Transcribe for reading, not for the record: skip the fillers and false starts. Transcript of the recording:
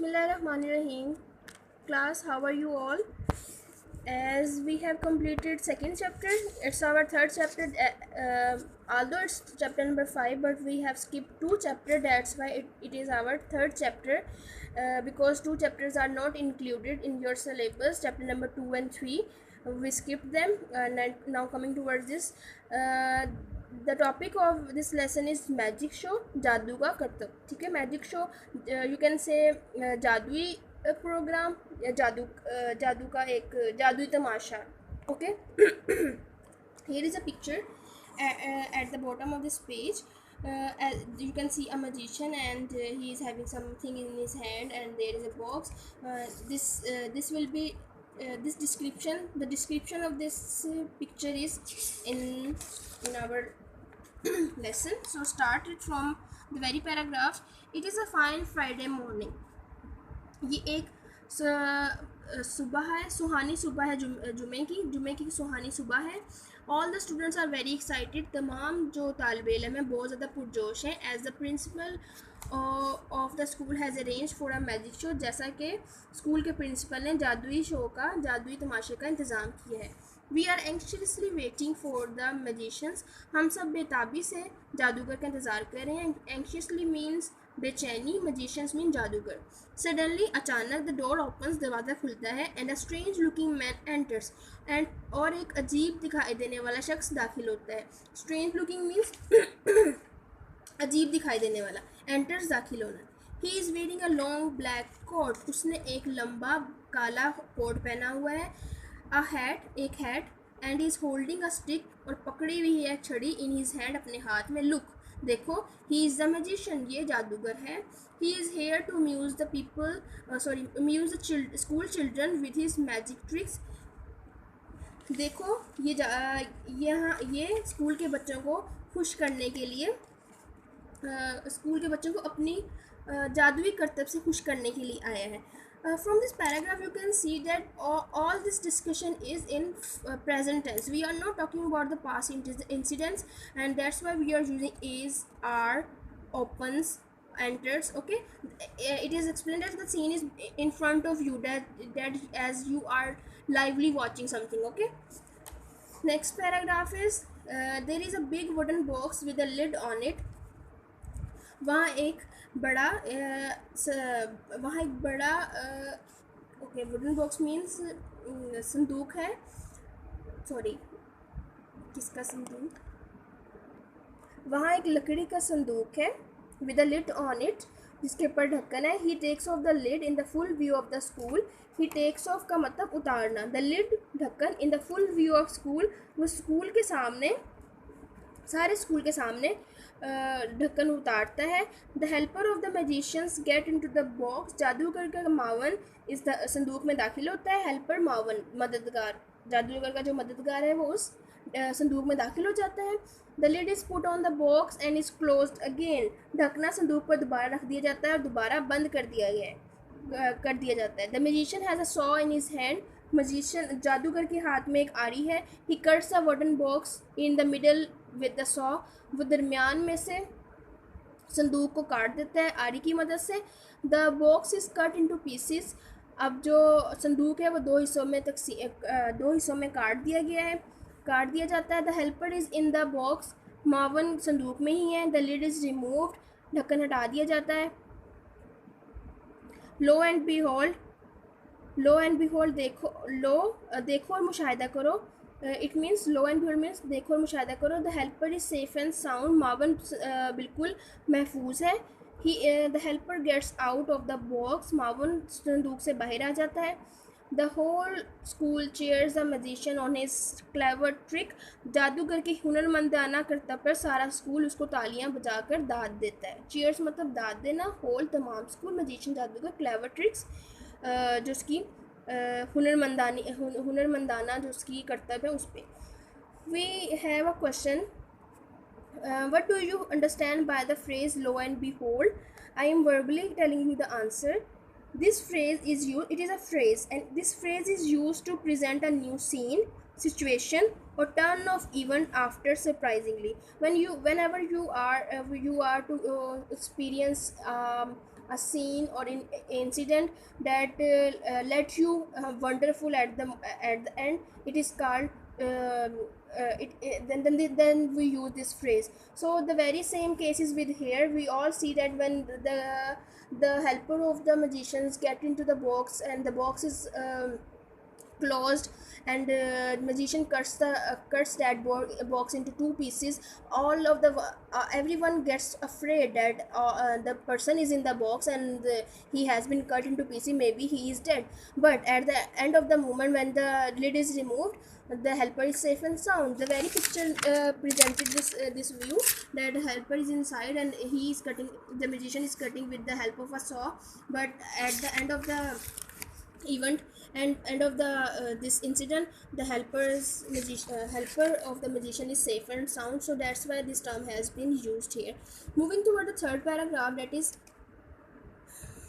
Bismillahirrahmanirrahim. Class, how are you all? As we have completed second chapter, it's our third chapter. Although it's chapter number 5, but we have skipped two chapters. That's why it is our third chapter. Because two chapters are not included in your syllabus. Chapter number 2 and 3, we skipped them. And now coming towards this, the topic of this lesson is magic show, जादू का करतब. ठीक है, magic show, you can say जादुई program या जादू का एक जादुई तमाशा. Okay, here is a picture at the bottom of this page. You can see a magician and he is having something in his hand and there is a box. This will be this description. The description of this picture is in our lesson. So start it from the very paragraph. It is a fine Friday morning. ये एक सुबह है, सुहानी सुबह है, जुमे की सुहानी सुबह है. All the students are very excited. तमाम जो तालिब इल्म हैं बहुत ज़्यादा पुरजोश हैं. As the principal of the school has arrange for a magic show. जैसा कि स्कूल के प्रिंसिपल ने जादुई शो का, जादुई तमाशे का इंतज़ाम किया है. We are anxiously waiting for the magicians. हम सब बेताबी से जादूगर का इंतज़ार कर रहे हैं. एंक्शसली मीन्स बेचैनी, मजिशियंस मीन जादूगर. सडनली अचानक द डोर ओपन्स, दरवाज़ा खुलता है. And a strange looking man enters. And और एक अजीब दिखाई देने वाला शख्स दाखिल होता है. स्ट्रेंज लुकिंग मीन्स अजीब दिखाई देने वाला. एंटर्स, दाखिल होना. He is wearing a long black coat. उसने एक लंबा काला कोट पहना हुआ है. अ हैट, एक hat. And he is holding a stick, और पकड़ी हुई है छड़ी इन हिज हैंड, अपने हाथ में. लुक, देखो, ही इज़ द मैजिशियन, ये जादूगर है. He is here to amuse the people, amuse the school children with his magic tricks. देखो, ये स्कूल के बच्चों को खुश करने के लिए, स्कूल के बच्चों को अपनी जादुई करतब से खुश करने के लिए आया है. From this paragraph you can see that all this discussion is in present tense. We are not talking about the past incidents, and that's why we are using is, are, opens, enters. Okay, it is explained that the scene is in front of you, that as you are lively watching something. Okay, next paragraph is there is a big wooden box with a lid on it. वहाँ एक बड़ा okay, wooden box means संदूक है. Sorry, किसका संदूक? वहाँ एक लकड़ी का संदूक है. With a lid on it, जिसके ऊपर ढक्कन है. He takes off the lid in the full view of the school. He takes off का मतलब उतारना. द लिड, ढक्कन. In the full view of school, वो स्कूल के सामने, सारे स्कूल के सामने ढक्कन उतारता है. The helper of the magicians get into the box. जादूगर का मावन इस संदूक में दाखिल होता है. हेल्पर, मावन, मददगार. जादूगर का जो मददगार है वो उस संदूक में दाखिल हो जाता है. The lid is put on the box and is closed again. ढकना संदूक पर दोबारा रख दिया जाता है और दोबारा बंद कर दिया जाता है. The magician has a saw in his hand. Magician, जादूगर के हाथ में एक आरी है. ही cuts a wooden box in the middle with the saw. वो दरमियान में से संदूक को काट देता है आरी की मदद से. The box is cut into pieces. अब जो संदूक है वो दो हिस्सों में काट दिया जाता है. The helper is in the box. मावन संदूक में ही है. The lid is removed. ढक्कन हटा दिया जाता है. लो एंड बिहोल्ड, देखो और मुशाहिदा करो. It means lo and behold means देखो और मुशाहिदा करो. The helper is safe and sound. मावन बिल्कुल महफूज है. The helper gets out of the box. मावन संदूक से बाहर आ जाता है. The whole school cheers the magician on his clever trick. जादूगर की हुनरमंदाना करतब पर सारा स्कूल उसको तालियां बजाकर दाद देता है. चेयर्स मतलब दाद देना. होल तमाम स्कूल. मैजिशियन जादूगर. क्लेवर ट्रिक्स जो उसकी हुनरमंदाना जो उसकी करतब है उस पर. We have a question. What do you understand by the phrase lo and behold? I am verbally telling you the answer. This phrase is used, it is a phrase, and this phrase is used to present a new scene, situation, or turn of event after surprisingly. Whenever you are to experience a scene or an incident that let you wonderful at the end, it is called then we use this phrase. So the very same cases with here, we all see that when the helper of the magicians get into the box and the box is closed, and magician cuts that box into two pieces, all of the everyone gets afraid that the person is in the box and he has been cut into pieces, maybe he is dead. But at the end of the moment when the lid is removed, the helper is safe and sound. The very picture presented this view that the helper is inside and he is cutting, the magician is cutting with the help of a saw. But at the end of the event and end of the this incident, the helper of the magician is safe and sound. So that's why this term has been used here. Moving toward the third paragraph, that is